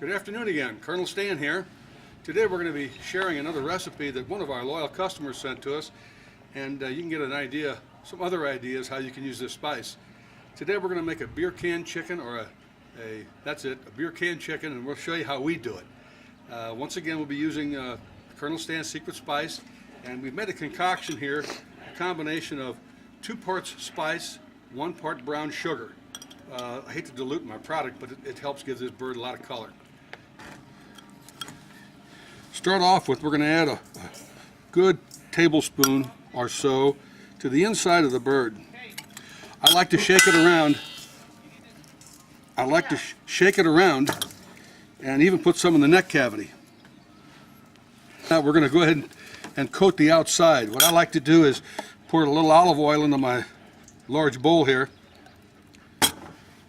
Good afternoon again, Colonel Stan here. Today we're going to be sharing another recipe that one of our loyal customers sent to us, and you can get an idea, some other ideas how you can use this spice. Today we're going to make a beer can chicken, or a beer can chicken, and we'll show you how we do it. Once again, we'll be using Colonel Stan's secret spice, and we've made a concoction here, a combination of 2 parts spice, 1 part brown sugar. I hate to dilute my product, but it helps give this bird a lot of color. Start off with, we're going to add a good tablespoon or so to the inside of the bird. I like to shake it around. And even put some in the neck cavity. Now we're going to go ahead and coat the outside. What I like to do is pour a little olive oil into my large bowl here.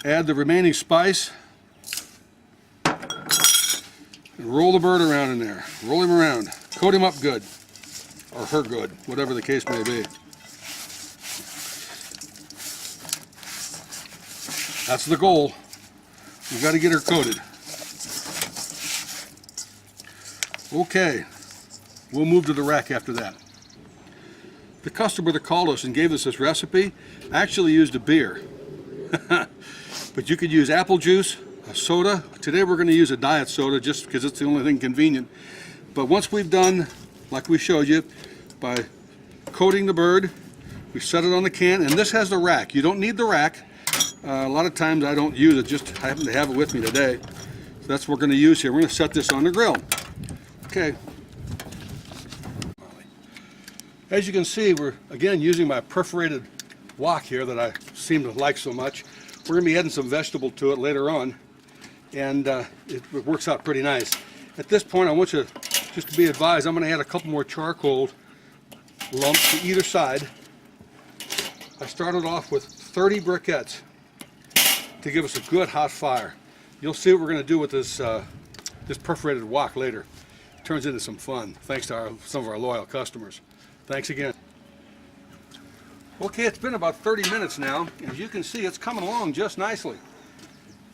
Add the remaining spice. And roll the bird around in there. Roll him around. Coat him up good. Or her good, whatever the case may be. That's the goal. We've got to get her coated. Okay. We'll move to the rack after that. The customer that called us and gave us this recipe actually used a beer. But you could use apple juice, a soda. Today we're going to use a diet soda just because it's the only thing convenient. But once we've done, like we showed you, by coating the bird, we set it on the can, and this has the rack. You don't need the rack. A lot of times I don't use it, just I happen to have it with me today. So that's what we're going to use here. We're going to set this on the grill. Okay. As you can see, we're again using my perforated wok here that I seem to like so much. We're going to be adding some vegetable to it later on, and it works out pretty nice. At this point, I want you just to be advised, I'm going to add a couple more charcoal lumps to either side. I started off with 30 briquettes to give us a good hot fire. You'll see what we're going to do with this this perforated wok later. It turns into some fun, thanks to some of our loyal customers. Thanks again. Okay, it's been about 30 minutes now. As you can see, it's coming along just nicely.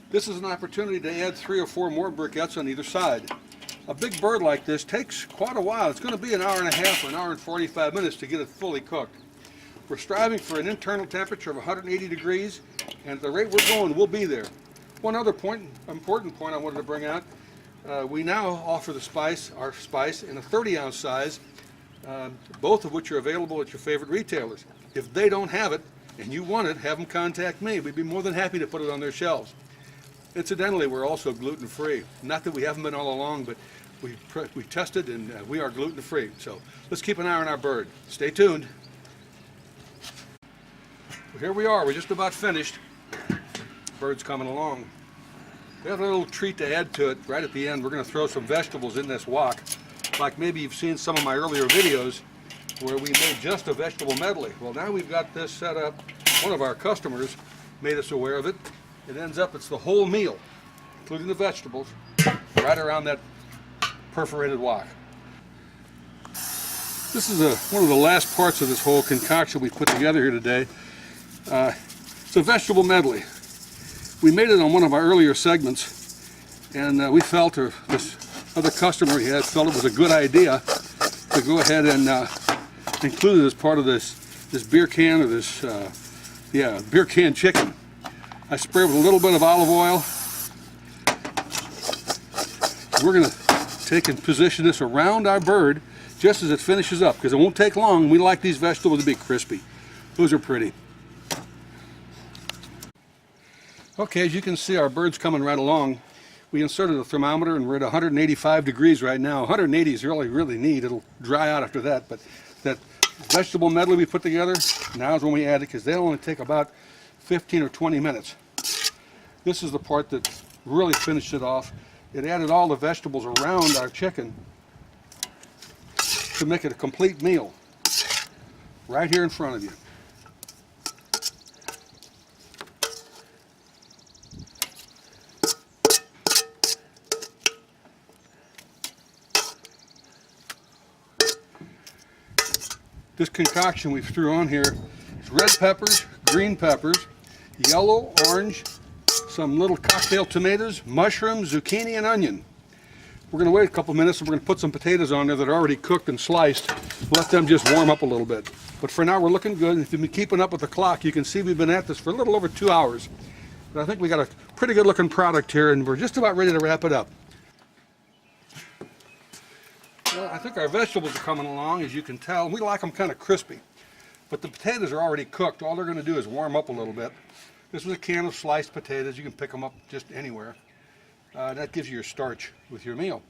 This is an opportunity to add 3 or 4 more briquettes on either side. A big bird like this takes quite a while. It's going to be an hour and a half or an hour and 45 minutes to get it fully cooked. We're striving for an internal temperature of 180 degrees, and at the rate we're going, we'll be there. One other important point I wanted to bring out, we now offer our spice in a 30-ounce size, both of which are available at your favorite retailers. If they don't have it and you want it, have them contact me. We'd be more than happy to put it on their shelves. Incidentally, we're also gluten-free. Not that we haven't been all along, but we tested and we are gluten-free. So let's keep an eye on our bird. Stay tuned. Well, here we are. We're just about finished. Bird's coming along. We have a little treat to add to it right at the end. We're going to throw some vegetables in this wok. Like maybe you've seen some of my earlier videos where we made just a vegetable medley. Well, now we've got this set up. One of our customers made us aware of it. It ends up, it's the whole meal, including the vegetables, right around that perforated wok. This is one of the last parts of this whole concoction we put together here today. It's a vegetable medley. We made it on one of our earlier segments, and we felt, or this other customer we had felt it was a good idea to go ahead and include it as part of this beer can, or this beer can chicken. I spray it with a little bit of olive oil. We're going to take and position this around our bird just as it finishes up, because it won't take long. We like these vegetables to be crispy. Those are pretty. Okay, as you can see, our bird's coming right along. We inserted a thermometer and we're at 185 degrees right now. 180 is really neat. It'll dry out after that, but that vegetable medley we put together, now is when we add it, because they'll only take about 15 or 20 minutes. This is the part that really finished it off. It added all the vegetables around our chicken to make it a complete meal right here in front of you. This concoction we threw on here is red peppers, green peppers, yellow, orange, some little cocktail tomatoes, mushrooms, zucchini, and onion. We're going to wait a couple minutes and we're going to put some potatoes on there that are already cooked and sliced. Let them just warm up a little bit. But for now, we're looking good. And if you've been keeping up with the clock, you can see we've been at this for a little over 2 hours. But I think we got a pretty good looking product here, and we're just about ready to wrap it up. Well, I think our vegetables are coming along, as you can tell. We like them kind of crispy. But the potatoes are already cooked. All they're going to do is warm up a little bit. This was a can of sliced potatoes. You can pick them up just anywhere. That gives you your starch with your meal.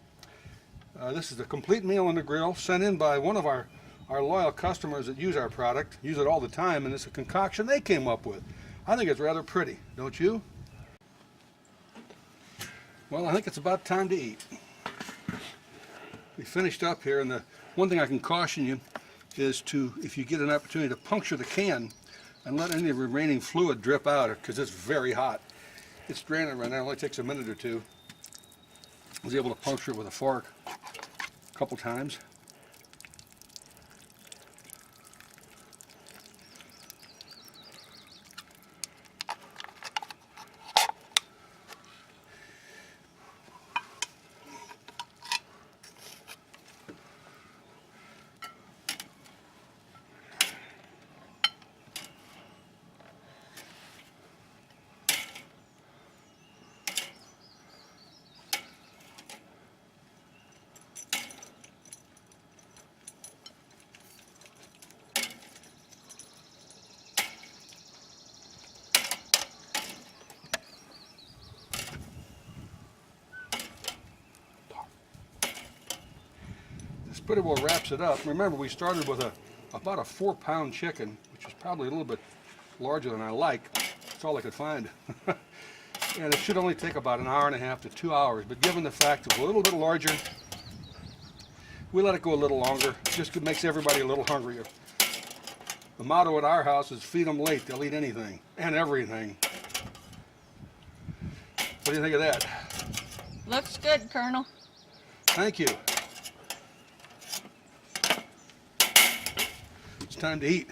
This is a complete meal on the grill, sent in by one of our loyal customers that use our product, use it all the time, and it's a concoction they came up with. I think it's rather pretty, don't you? Well, I think it's about time to eat. We finished up here, and the one thing I can caution you is to, if you get an opportunity, to puncture the can and let any of the remaining fluid drip out, because it's very hot. It's draining right now. It only takes a minute or two. I was able to puncture it with a fork a couple times. Pretty well wraps it up. Remember, we started with about a 4-pound chicken, which is probably a little bit larger than I like. That's all I could find. And it should only take about an hour and a half to 2 hours. But given the fact it's a little bit larger, we let it go a little longer. It just makes everybody a little hungrier. The motto at our house is feed them late. They'll eat anything and everything. What do you think of that? Looks good, Colonel. Thank you. It's time to eat.